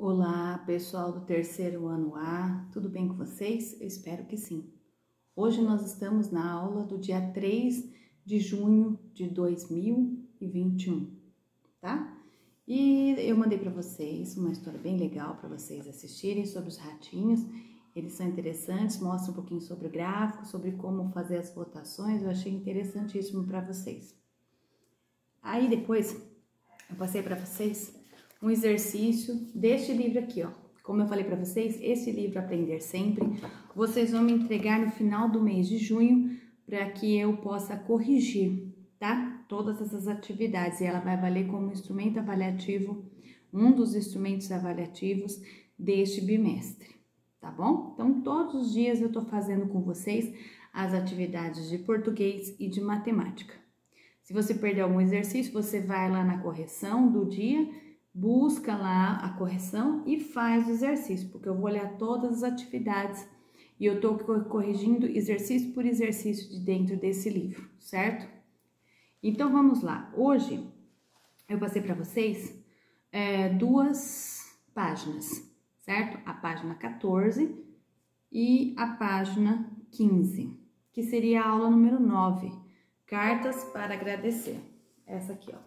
Olá, pessoal do terceiro ano A, tudo bem com vocês? Eu espero que sim. Hoje nós estamos na aula do dia 3 de junho de 2021, tá? E eu mandei para vocês uma história bem legal para vocês assistirem sobre os ratinhos. Eles são interessantes, mostram um pouquinho sobre o gráfico, sobre como fazer as votações. Eu achei interessantíssimo para vocês. Aí depois eu passei para vocês um exercício deste livro aqui, ó. Como eu falei para vocês, esse livro Aprender Sempre, vocês vão me entregar no final do mês de junho para que eu possa corrigir, tá? Todas essas atividades, e ela vai valer como instrumento avaliativo, um dos instrumentos avaliativos deste bimestre, tá bom? Então, todos os dias eu tô fazendo com vocês as atividades de português e de matemática. Se você perder algum exercício, você vai lá na correção do dia, busca lá a correção e faz o exercício, porque eu vou olhar todas as atividades e eu tô corrigindo exercício por exercício de dentro desse livro, certo? Então, vamos lá. Hoje, eu passei para vocês duas páginas, certo? A página 14 e a página 15, que seria a aula número 9, Cartas para Agradecer. Essa aqui, ó.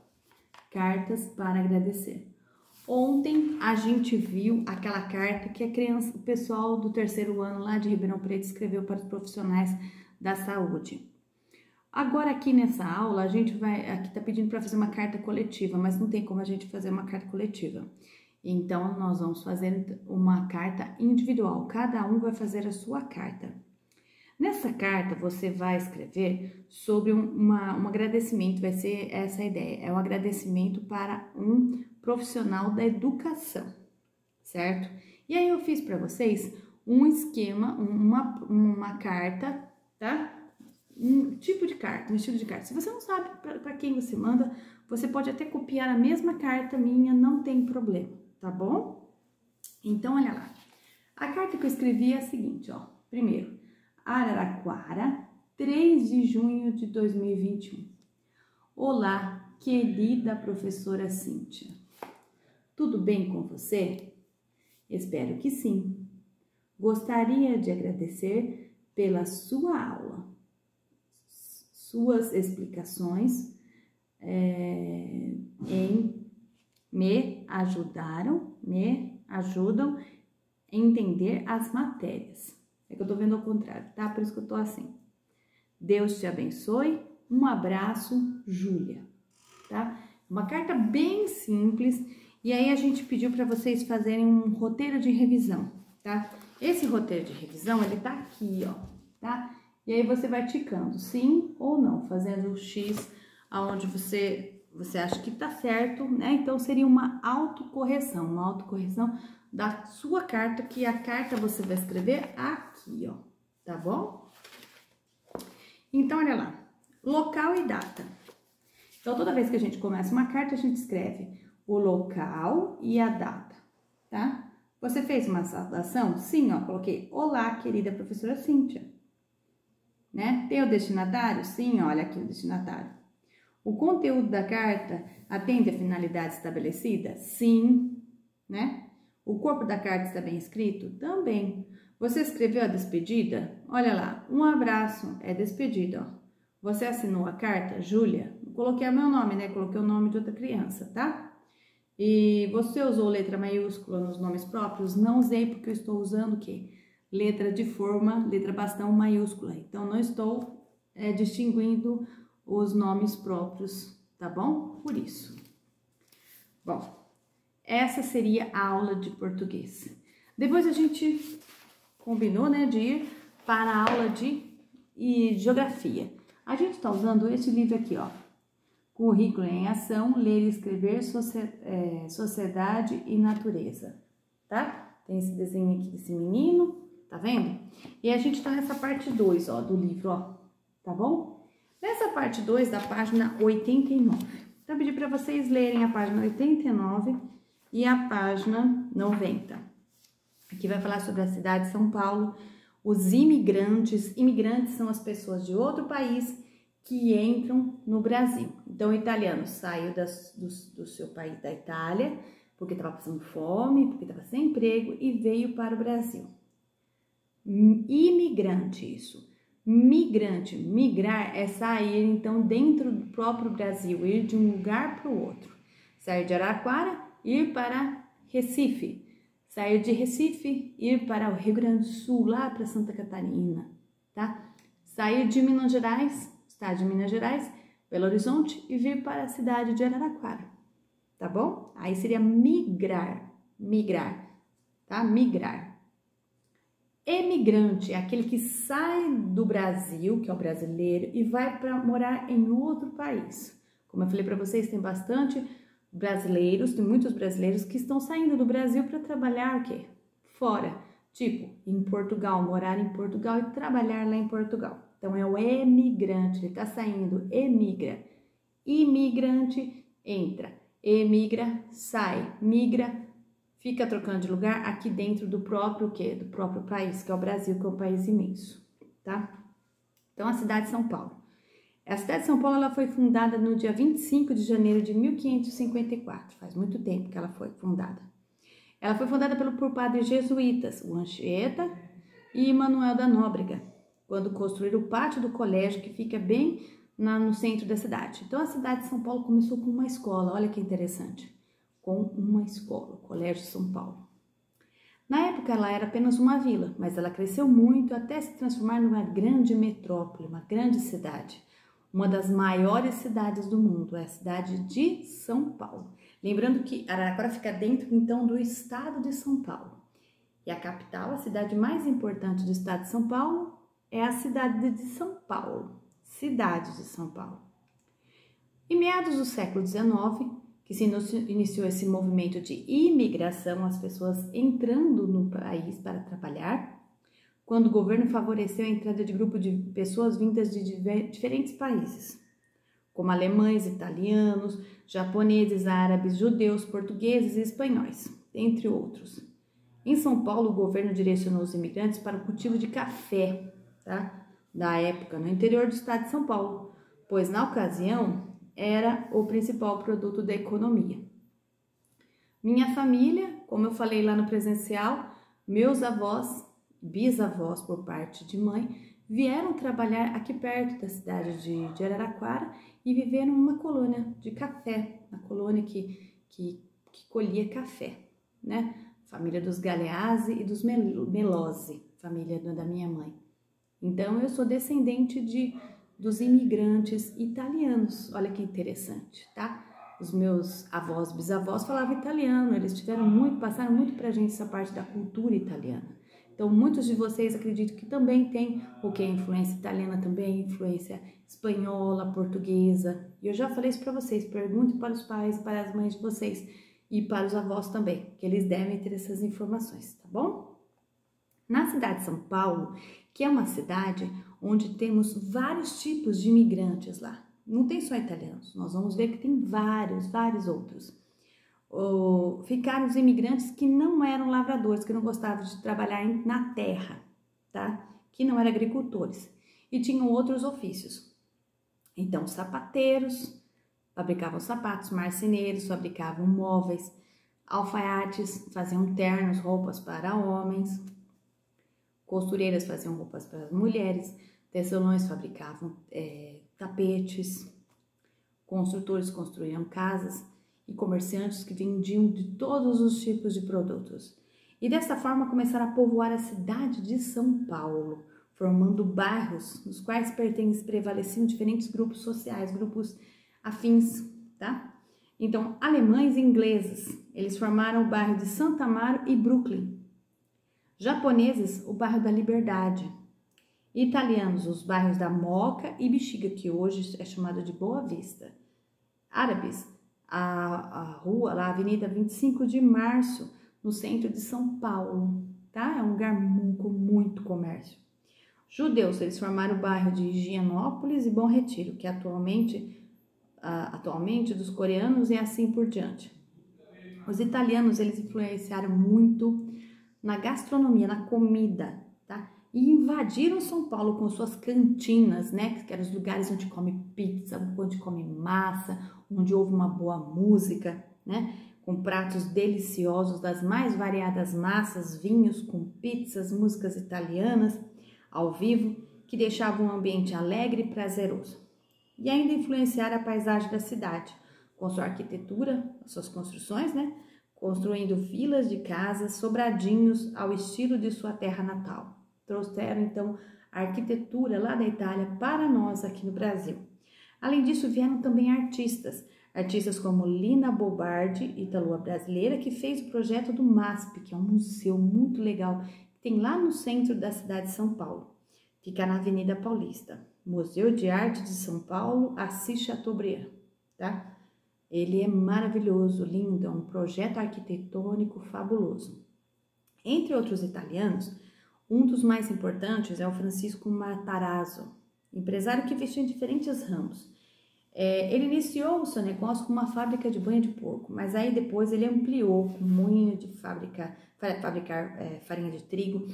Cartas para Agradecer. Ontem a gente viu aquela carta que o pessoal do terceiro ano lá de Ribeirão Preto escreveu para os profissionais da saúde. Agora aqui nessa aula a gente aqui tá pedindo para fazer uma carta coletiva, mas não tem como a gente fazer uma carta coletiva. Então nós vamos fazer uma carta individual, cada um vai fazer a sua carta. Nessa carta você vai escrever sobre um agradecimento, vai ser essa a ideia, é um agradecimento para um profissional da educação, certo? E aí eu fiz para vocês um esquema, uma carta, tá? Um tipo de carta, um estilo de carta. Se você não sabe para quem você manda, você pode até copiar a mesma carta minha, não tem problema, tá bom? Então, olha lá. A carta que eu escrevi é a seguinte, ó. Primeiro, Araraquara, 3 de junho de 2021. Olá, querida professora Cíntia. Tudo bem com você? Espero que sim. Gostaria de agradecer pela sua aula. Suas explicações me ajudam a entender as matérias. É que eu tô vendo ao contrário, tá? Por isso que eu tô assim. Deus te abençoe. Um abraço, Júlia. Tá? Uma carta bem simples. E aí a gente pediu para vocês fazerem um roteiro de revisão, tá? Esse roteiro de revisão, ele tá aqui, ó, tá? E aí você vai ticando sim ou não, fazendo o X aonde você acha que tá certo, né? Então seria uma autocorreção da sua carta, que a carta você vai escrever aqui, ó, tá bom? Então, olha lá, local e data. Então, toda vez que a gente começa uma carta, a gente escreve o local e a data, tá? Você fez uma saudação? Sim, ó, coloquei, olá, querida professora Cíntia, né? Tem o destinatário? Sim, olha aqui o destinatário. O conteúdo da carta atende a finalidade estabelecida? Sim, né? O corpo da carta está bem escrito? Também. Você escreveu a despedida? Olha lá, um abraço é despedida, ó. Você assinou a carta? Júlia? Coloquei o meu nome, né? Coloquei o nome de outra criança, tá? E você usou letra maiúscula nos nomes próprios? Não usei, porque eu estou usando o quê? Letra de forma, letra bastão maiúscula. Então, não estou distinguindo os nomes próprios, tá bom? Por isso. Bom, essa seria a aula de português. Depois a gente combinou, né, de ir para a aula de geografia. A gente está usando esse livro aqui, ó. Currículo em Ação, Ler e Escrever, Sociedade e Natureza, tá? Tem esse desenho aqui desse menino, tá vendo? E a gente tá nessa parte 2, ó, do livro, ó, tá bom? Nessa parte 2 da página 89. Então, eu pedi para vocês lerem a página 89 e a página 90. Aqui vai falar sobre a cidade de São Paulo, os imigrantes. Imigrantes são as pessoas de outro país que entram no Brasil. Então, o italiano saiu do seu país, da Itália, porque estava passando fome, porque estava sem emprego e veio para o Brasil. Imigrante, isso. Migrante, migrar é sair então dentro do próprio Brasil, ir de um lugar para o outro. Sair de Araraquara, ir para Recife. Sair de Recife, ir para o Rio Grande do Sul, lá para Santa Catarina, tá? Sair de Minas Gerais, estado de Minas Gerais, Belo Horizonte e vir para a cidade de Araraquara, tá bom? Aí seria migrar, tá? Migrar. Emigrante é aquele que sai do Brasil, que é o brasileiro, e vai para morar em outro país. Como eu falei para vocês, tem bastante brasileiros, tem muitos brasileiros que estão saindo do Brasil para trabalhar o quê? Fora, tipo, em Portugal, morar em Portugal e trabalhar lá em Portugal. Então é o emigrante, ele está saindo, emigra. Imigrante, entra. Emigra, sai. Migra, fica trocando de lugar aqui dentro do próprio quê? Do próprio país, que é o Brasil, que é um país imenso, tá? Então, a cidade de São Paulo. A cidade de São Paulo ela foi fundada no dia 25 de janeiro de 1554, faz muito tempo que ela foi fundada. Ela foi fundada por padres jesuítas, o Anchieta e Manuel da Nóbrega, quando construíram o pátio do colégio que fica bem no centro da cidade. Então, a cidade de São Paulo começou com uma escola, olha que interessante. Com uma escola, o Colégio de São Paulo. Na época ela era apenas uma vila, mas ela cresceu muito até se transformar numa grande metrópole, uma grande cidade. Uma das maiores cidades do mundo, é a cidade de São Paulo. Lembrando que Araraquara fica dentro então do estado de São Paulo. E a capital, a cidade mais importante do estado de São Paulo, é a cidade de São Paulo. Cidade de São Paulo. Em meados do século XIX, que se iniciou esse movimento de imigração, as pessoas entrando no país para trabalhar, quando o governo favoreceu a entrada de grupo de pessoas vindas de diferentes países, como alemães, italianos, japoneses, árabes, judeus, portugueses e espanhóis, entre outros. Em São Paulo, o governo direcionou os imigrantes para o cultivo de café, tá? Da época, no interior do estado de São Paulo, pois na ocasião era o principal produto da economia. Minha família, como eu falei lá no presencial, meus avós, bisavós por parte de mãe, vieram trabalhar aqui perto da cidade de Araraquara e viveram numa colônia de café, uma colônia que colhia café, né? Família dos Galeazzi e dos Melozzi, família da minha mãe. Então, eu sou descendente dos imigrantes italianos. Olha que interessante, tá? Os meus avós, bisavós falavam italiano, eles passaram muito pra gente essa parte da cultura italiana. Então, muitos de vocês acreditam que também tem o que? Influência italiana também, influência espanhola, portuguesa. E eu já falei isso para vocês, perguntem para os pais, para as mães de vocês e para os avós também, que eles devem ter essas informações, tá bom? Na cidade de São Paulo, que é uma cidade onde temos vários tipos de imigrantes lá. Não tem só italianos, nós vamos ver que tem vários outros. Ficaram os imigrantes que não eram lavradores, que não gostavam de trabalhar na terra, tá? Que não eram agricultores e tinham outros ofícios. Então, sapateiros, fabricavam sapatos, marceneiros, fabricavam móveis, alfaiates, faziam ternos, roupas para homens, costureiras faziam roupas para as mulheres, tecelões fabricavam tapetes, construtores construíam casas e comerciantes que vendiam de todos os tipos de produtos. E dessa forma começaram a povoar a cidade de São Paulo, formando bairros nos quais prevaleciam diferentes grupos sociais, grupos afins, tá? Então, alemães e ingleses, eles formaram o bairro de Santa Amaro e Brooklyn. Japoneses, o bairro da Liberdade. Italianos, os bairros da Moca e Bexiga, que hoje é chamado de Boa Vista. Árabes, a rua, lá, a Avenida 25 de Março, no centro de São Paulo, tá? É um lugar com muito comércio. Judeus, eles formaram o bairro de Higienópolis e Bom Retiro, que atualmente dos coreanos e assim por diante. Os italianos, eles influenciaram muito na gastronomia, na comida, tá? E invadiram São Paulo com suas cantinas, né? Que eram os lugares onde come pizza, onde come massa, onde houve uma boa música, né? com pratos deliciosos das mais variadas massas, vinhos, com pizzas, músicas italianas ao vivo, que deixavam um ambiente alegre e prazeroso. E ainda influenciar a paisagem da cidade, com sua arquitetura, suas construções, né? Construindo filas de casas, sobradinhos ao estilo de sua terra natal. Trouxeram, então, a arquitetura lá da Itália para nós aqui no Brasil. Além disso, vieram também artistas como Lina Bobardi, ítalo brasileira, que fez o projeto do MASP, que é um museu muito legal, que tem lá no centro da cidade de São Paulo. Fica na Avenida Paulista. Museu de Arte de São Paulo, Assis Chateaubriand, tá? Ele é maravilhoso, lindo, é um projeto arquitetônico fabuloso. Entre outros italianos, um dos mais importantes é o Francisco Matarazzo, empresário que investiu em diferentes ramos. Ele iniciou o seu negócio com uma fábrica de banha de porco, mas aí depois ele ampliou com moinho de fabricar farinha de trigo,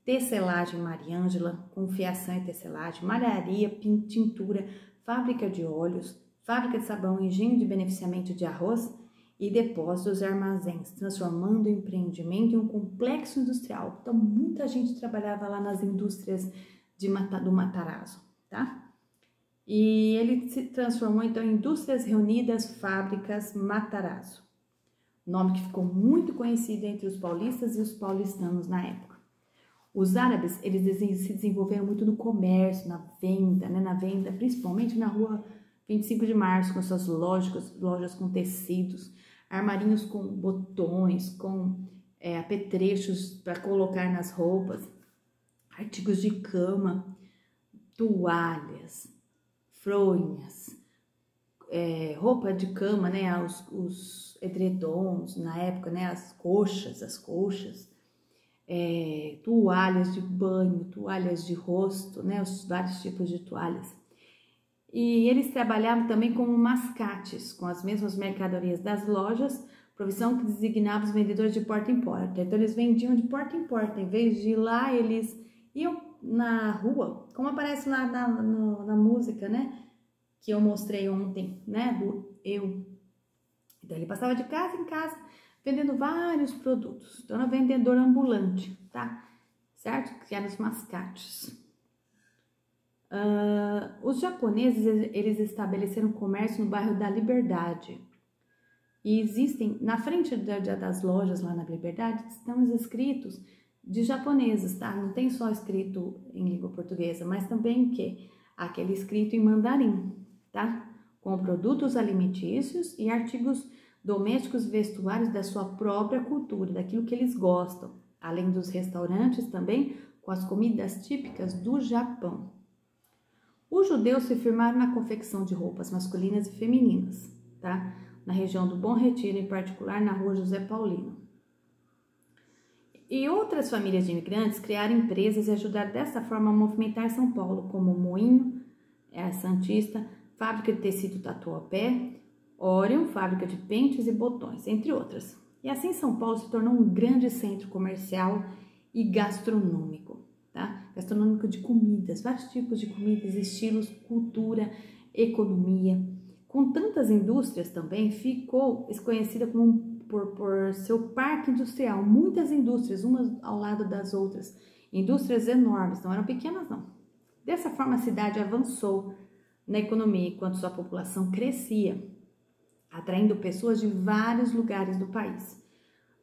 tecelagem Mariângela, com fiação e tecelagem, malharia, tintura, fábrica de óleos, fábrica de sabão, engenho de beneficiamento de arroz e depósitos e armazéns, transformando o empreendimento em um complexo industrial. Então, muita gente trabalhava lá nas indústrias do Matarazzo, tá? E ele se transformou, então, em Indústrias Reunidas Fábricas Matarazzo, nome que ficou muito conhecido entre os paulistas e os paulistanos na época. Os árabes, eles se desenvolveram muito no comércio, na venda, principalmente na rua 25 de março, com suas lojas com tecidos, armarinhos com botões, com apetrechos para colocar nas roupas, artigos de cama, toalhas, fronhas, roupa de cama, né, os edredons, na época, né, as coxas, toalhas de banho, toalhas de rosto, né, os vários tipos de toalhas. E eles trabalhavam também como mascates, com as mesmas mercadorias das lojas, profissão que designava os vendedores de porta em porta. Então, eles vendiam de porta em porta, em vez de ir lá, eles iam na rua, como aparece lá na música, né, que eu mostrei ontem, né, do Eu. Então, ele passava de casa em casa, vendendo vários produtos. Então, era vendedor ambulante, tá? Certo? Que eram os mascates. Os japoneses, eles estabeleceram comércio no bairro da Liberdade. E existem, na frente das lojas lá na Liberdade, estão escritos de japoneses, tá? Não tem só escrito em língua portuguesa, mas também aquele escrito em mandarim, tá? Com produtos alimentícios e artigos domésticos e vestuários da sua própria cultura, daquilo que eles gostam. Além dos restaurantes também, com as comidas típicas do Japão. Os judeus se firmaram na confecção de roupas masculinas e femininas, tá? Na região do Bom Retiro, em particular na rua José Paulino. E outras famílias de imigrantes criaram empresas e ajudaram dessa forma a movimentar São Paulo, como Moinho, a Santista, fábrica de tecido Tatuapé, Orion, fábrica de pentes e botões, entre outras. E assim São Paulo se tornou um grande centro comercial e gastronômico. Tá? Gastronômico de comidas, vários tipos de comidas, estilos, cultura, economia. Com tantas indústrias também, ficou conhecida por seu parque industrial. Muitas indústrias, umas ao lado das outras. Indústrias enormes, não eram pequenas não. Dessa forma, a cidade avançou na economia enquanto sua população crescia, atraindo pessoas de vários lugares do país.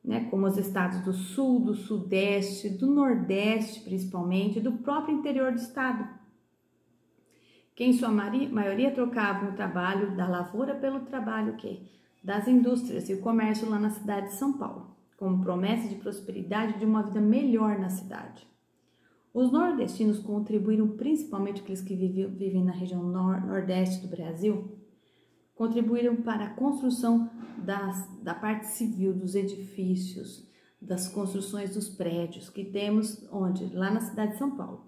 Né, como os estados do sul, do sudeste, do nordeste principalmente, do próprio interior do estado, que em sua maioria trocavam o trabalho da lavoura pelo trabalho das indústrias e o comércio lá na cidade de São Paulo, como promessa de prosperidade de uma vida melhor na cidade. Os nordestinos contribuíram, principalmente aqueles que vivem na região nordeste do Brasil, contribuíram para a construção da parte civil dos edifícios, das construções dos prédios que temos lá na cidade de São Paulo.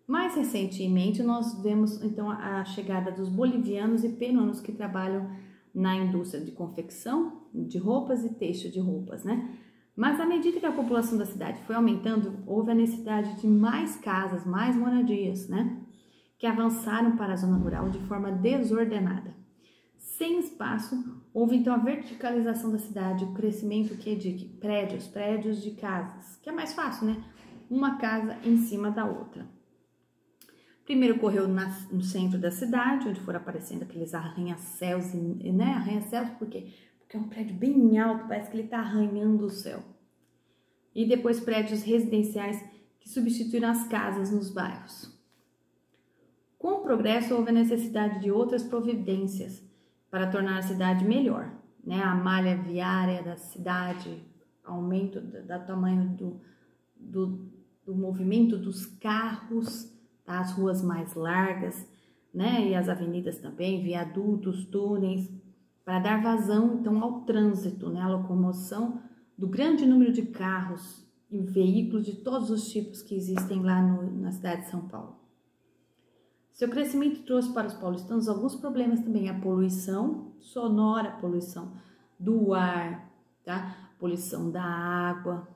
Mais recentemente, nós vemos então a chegada dos bolivianos e peruanos que trabalham na indústria de confecção de roupas e têxtil de roupas, né? Mas à medida que a população da cidade foi aumentando, houve a necessidade de mais casas, mais moradias, né? Que avançaram para a zona rural de forma desordenada. Sem espaço, houve então a verticalização da cidade, o crescimento de prédios de casas, que é mais fácil, né? Uma casa em cima da outra. Primeiro ocorreu no centro da cidade, onde foram aparecendo aqueles arranha-céus, né? Arranha-céus por quê? Porque é um prédio bem alto, parece que ele está arranhando o céu. E depois prédios residenciais que substituíram as casas nos bairros. Com o progresso, houve a necessidade de outras providências para tornar a cidade melhor, né? A malha viária da cidade, aumento do tamanho do movimento dos carros, tá? As ruas mais largas, né? E as avenidas também, viadutos, túneis, para dar vazão então ao trânsito, né? A locomoção do grande número de carros e veículos de todos os tipos que existem lá na cidade de São Paulo. Seu crescimento trouxe para os paulistanos alguns problemas também, a poluição sonora, a poluição do ar, tá? Poluição da água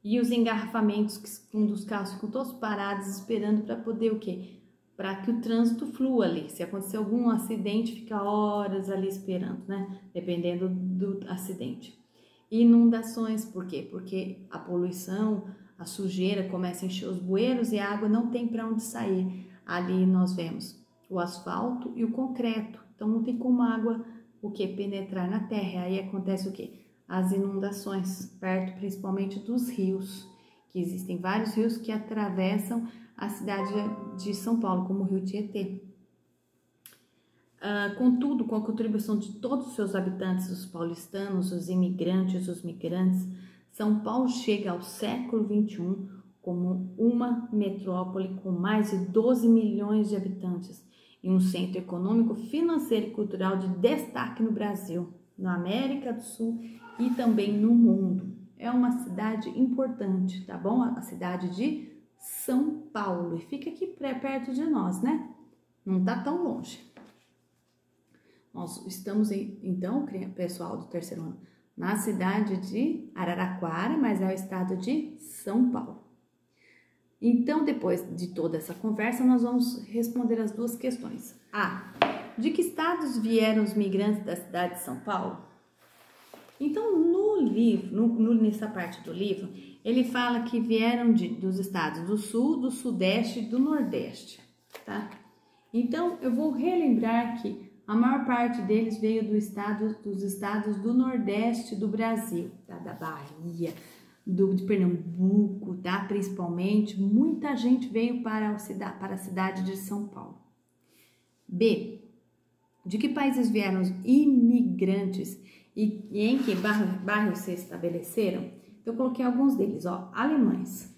e os engarrafamentos, que dos carros ficam todos parados esperando para poder o quê? Para que o trânsito flua ali. Se acontecer algum acidente, fica horas ali esperando, né? Dependendo do acidente. E inundações, por quê? Porque a poluição, a sujeira começa a encher os bueiros e a água não tem para onde sair. Ali nós vemos o asfalto e o concreto, então não tem como a água penetrar na terra. Aí acontece o quê? As inundações, perto principalmente dos rios, que existem vários rios que atravessam a cidade de São Paulo, como o Rio Tietê. Contudo, com a contribuição de todos os seus habitantes, os paulistanos, os imigrantes, os migrantes, São Paulo chega ao século XXI como uma metrópole com mais de 12 milhões de habitantes e um centro econômico, financeiro e cultural de destaque no Brasil, na América do Sul e também no mundo. É uma cidade importante, tá bom? A cidade de São Paulo, e fica aqui perto de nós, né? Não tá tão longe. Nós estamos, então, pessoal do terceiro ano, na cidade de Araraquara, mas é o estado de São Paulo. Então, depois de toda essa conversa, nós vamos responder as duas questões. De que estados vieram os migrantes da cidade de São Paulo? Então, no livro, nessa parte do livro, ele fala que vieram dos estados do Sul, do Sudeste e do Nordeste, tá? Então, eu vou relembrar que a maior parte deles veio dos estados do Nordeste do Brasil, tá? Da Bahia, de Pernambuco, tá? Principalmente, muita gente veio para a cidade de São Paulo. B. De que países vieram os imigrantes e em que bairros se estabeleceram? Eu coloquei alguns deles, ó. Alemães,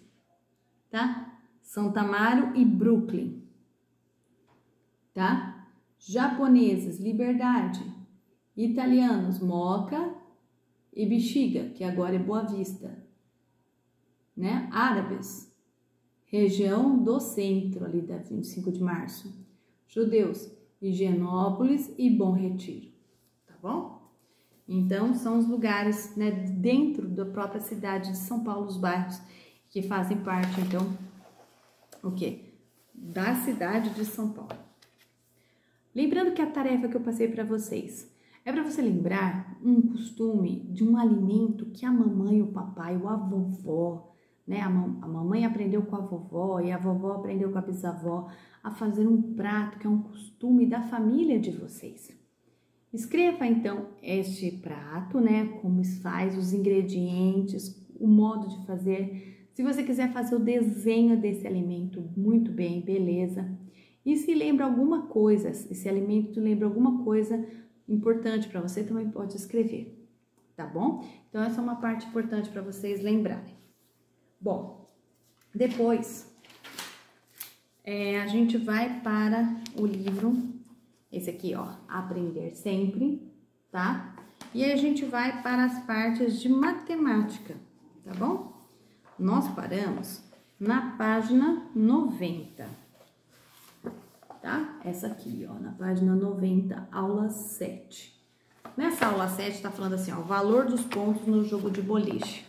tá? Santo Amaro e Brooklyn, tá? Japoneses, Liberdade. Italianos, Moca e Bexiga, que agora é Boa Vista, né? Árabes, região do centro, ali da 25 de março. Judeus, Higienópolis e Bom Retiro, tá bom? Então, são os lugares, né, dentro da própria cidade de São Paulo, os bairros que fazem parte, então, da cidade de São Paulo. Lembrando que a tarefa que eu passei para vocês é para você lembrar um costume de um alimento que a mamãe, o papai, ou a vovó, né? A mamãe aprendeu com a vovó e a vovó aprendeu com a bisavó a fazer um prato que é um costume da família de vocês. Escreva então este prato, né? Como se faz, os ingredientes, o modo de fazer. Se você quiser fazer o desenho desse alimento, muito bem, beleza. E se lembra alguma coisa, esse alimento lembra alguma coisa importante para você, também pode escrever, tá bom? Então, essa é uma parte importante para vocês lembrarem. Bom, depois a gente vai para o livro, esse aqui, ó, Aprender Sempre, tá? E aí a gente vai para as partes de matemática, tá bom? Nós paramos na página 90, tá? Essa aqui, ó, na página 90, aula 7. Nessa aula 7 tá falando assim, ó, o valor dos pontos no jogo de boliche.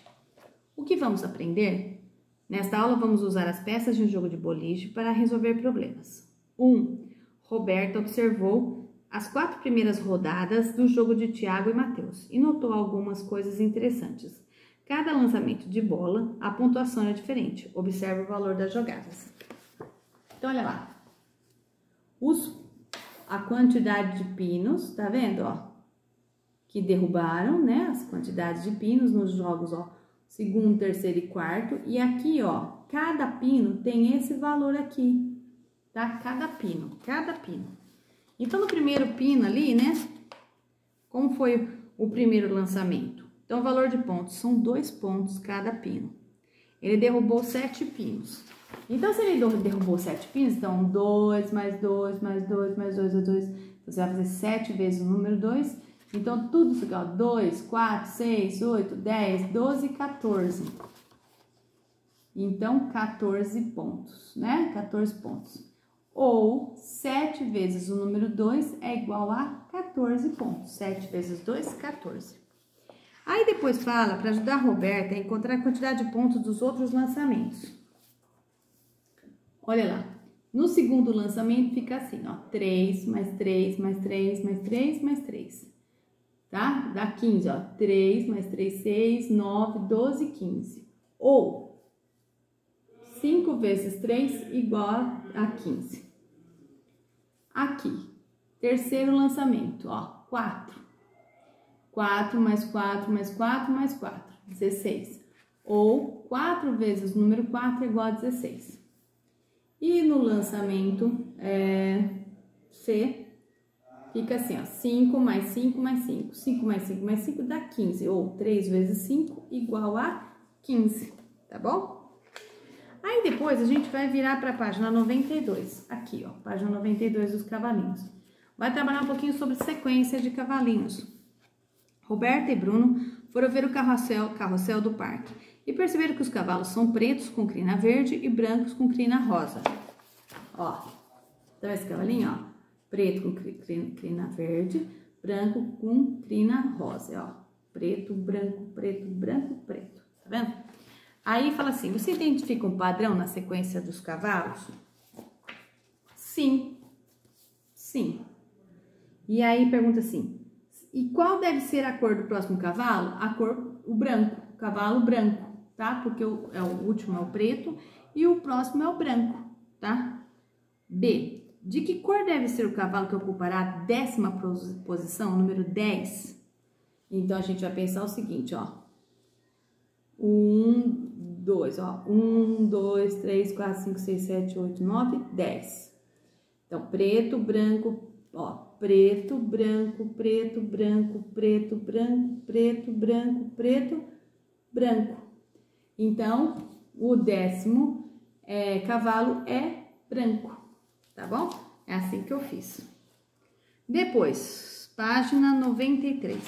O que vamos aprender? Nesta aula vamos usar as peças de um jogo de boliche para resolver problemas. 1. Roberta observou as 4 primeiras rodadas do jogo de Thiago e Matheus e notou algumas coisas interessantes. Cada lançamento de bola, a pontuação é diferente. Observe o valor das jogadas. Então, olha lá. A quantidade de pinos, tá vendo, ó? Que derrubaram, né? As quantidades de pinos nos jogos, ó. Segundo, terceiro e quarto. E aqui, ó, cada pino tem esse valor aqui, tá? Cada pino. Então, no primeiro pino ali, né? Como foi o primeiro lançamento? Então, o valor de pontos são 2 pontos cada pino. Ele derrubou 7 pinos. Então, se ele derrubou 7 pinos, então 2 mais 2 mais 2 mais 2 mais 2. Então, você vai fazer 7 vezes o número 2. Então, tudo isso aqui, ó. 2, 4, 6, 8, 10, 12, 14. Então, 14 pontos, né? 14 pontos. Ou 7 vezes o número 2 é igual a 14 pontos. 7 vezes 2, 14. Aí depois fala para ajudar a Roberta a encontrar a quantidade de pontos dos outros lançamentos. Olha lá. No segundo lançamento fica assim, ó. 3 mais 3 mais 3 mais 3 mais 3. Tá? Dá 15, ó. 3 mais 3, 6, 9, 12, 15. Ou 5 vezes 3 igual a 15. Aqui, terceiro lançamento, ó. 4. 4 mais 4 mais 4 mais 4, 16. Ou 4 vezes o número 4 é igual a 16. E no lançamento C, fica assim, ó. 5 mais 5 mais 5. 5 mais 5 mais 5 dá 15. Ou 3 vezes 5 igual a 15, tá bom? Aí depois a gente vai virar para a página 92. Aqui, ó. Página 92 dos cavalinhos. Vai trabalhar um pouquinho sobre sequência de cavalinhos. Roberta e Bruno foram ver o carrossel do parque e perceberam que os cavalos são pretos com crina verde e brancos com crina rosa. Ó, tá vendo esse cavalinho, ó? Preto com crina verde, branco com crina rosa, ó. Preto, branco, preto, branco, preto. Tá vendo? Aí fala assim, você identifica um padrão na sequência dos cavalos? Sim. Sim. E aí pergunta assim, e qual deve ser a cor do próximo cavalo? A cor, o branco, cavalo branco, tá? Porque o último é o preto e o próximo é o branco, tá? B, de que cor deve ser o cavalo que ocupará a 10ª posição, número 10? Então, a gente vai pensar o seguinte, ó. 1, 2, ó. 1, 2, 3, 4, 5, 6, 7, 8, 9, 10. Então, preto, branco, ó. Preto, branco, preto, branco, preto, branco, preto, branco, preto, branco. Então, o 10º cavalo é branco, tá bom? É assim que eu fiz. Depois, página 93.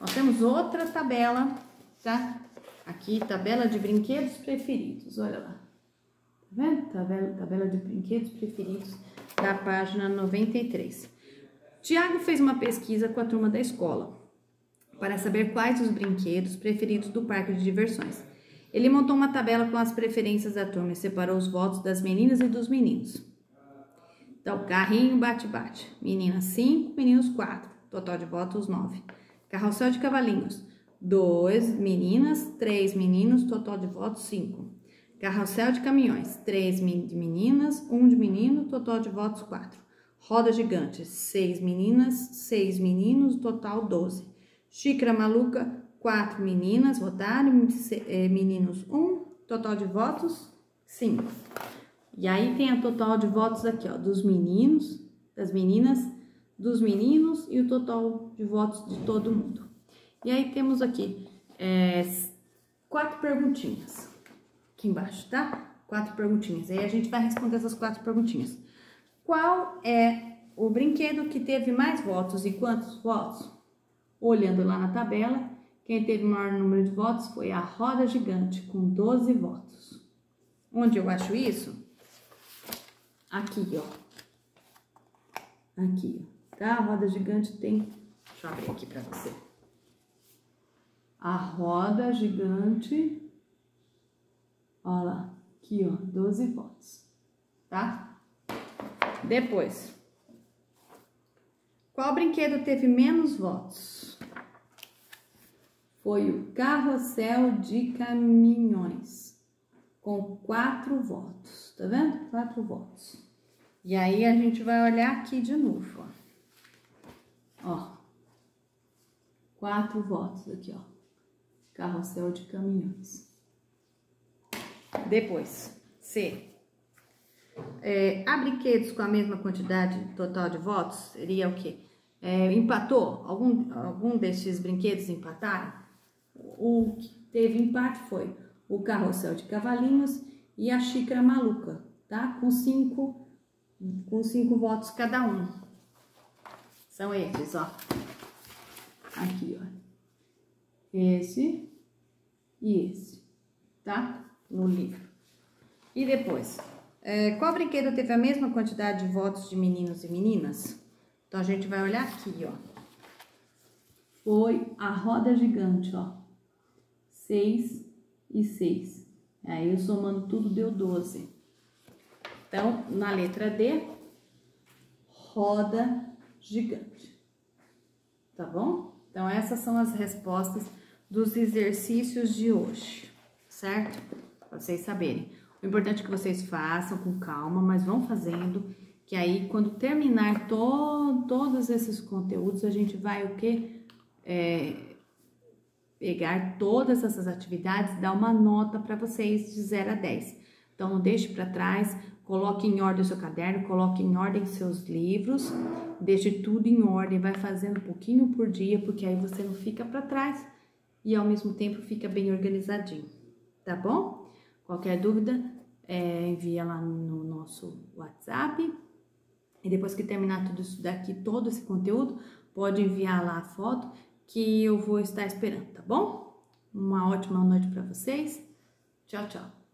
Nós temos outra tabela, tá? Aqui, tabela de brinquedos preferidos, olha lá. Tá vendo? Tabela de brinquedos preferidos da página 93. Tiago fez uma pesquisa com a turma da escola para saber quais os brinquedos preferidos do parque de diversões. Ele montou uma tabela com as preferências da turma e separou os votos das meninas e dos meninos. Então, carrinho bate-bate. Meninas 5, meninos 4. Total de votos 9. Carrossel de cavalinhos. 2 meninas, 3 meninos. Total de votos 5. Carrossel de caminhões. 3 de meninas, 1 de menino. Total de votos 4. Roda gigante, 6 meninas, 6 meninos, total 12. Xícara maluca, 4 meninas votaram, meninos 1, total de votos 5. E aí tem a total de votos aqui, ó, dos meninos, das meninas, dos meninos e o total de votos de todo mundo. E aí temos aqui 4 perguntinhas aqui embaixo, tá? 4 perguntinhas. Aí a gente vai responder essas 4 perguntinhas. Qual é o brinquedo que teve mais votos e quantos votos? Olhando lá na tabela, quem teve o maior número de votos foi a roda gigante, com 12 votos. Onde eu acho isso? Aqui, ó. Aqui, ó. Tá? A roda gigante tem... Deixa eu abrir aqui pra você. A roda gigante... Ó lá. Aqui, ó. 12 votos. Tá? Depois, Qual brinquedo teve menos votos? Foi o carrossel de caminhões, com 4 votos, tá vendo? 4 votos. E aí, a gente vai olhar aqui de novo, ó. 4 votos aqui, ó. Carrossel de caminhões. Depois, C. Há brinquedos com a mesma quantidade total de votos? Seria o quê? Empatou? Algum desses brinquedos empataram? O que teve empate foi o carrossel de cavalinhos e a xícara maluca, tá? Com 5 votos cada um. São esses, ó. Aqui, ó. Esse e esse, tá? No livro. E depois, qual brinquedo teve a mesma quantidade de votos de meninos e meninas? Então, a gente vai olhar aqui, ó. Foi a roda gigante, ó. 6 e 6. Aí, eu somando tudo, deu 12. Então, na letra D, roda gigante. Tá bom? Então, essas são as respostas dos exercícios de hoje, certo? Para vocês saberem. O importante é que vocês façam com calma, mas vão fazendo, que aí, quando terminar todos esses conteúdos, a gente vai o quê? Pegar todas essas atividades, dar uma nota para vocês de 0 a 10. Então, não deixe para trás, coloque em ordem o seu caderno, coloque em ordem seus livros, deixe tudo em ordem, vai fazendo um pouquinho por dia, porque aí você não fica para trás e ao mesmo tempo fica bem organizadinho, tá bom? Qualquer dúvida, envia lá no nosso WhatsApp e depois que terminar tudo isso daqui, todo esse conteúdo, pode enviar lá a foto que eu vou estar esperando, tá bom? Uma ótima noite para vocês. Tchau, tchau.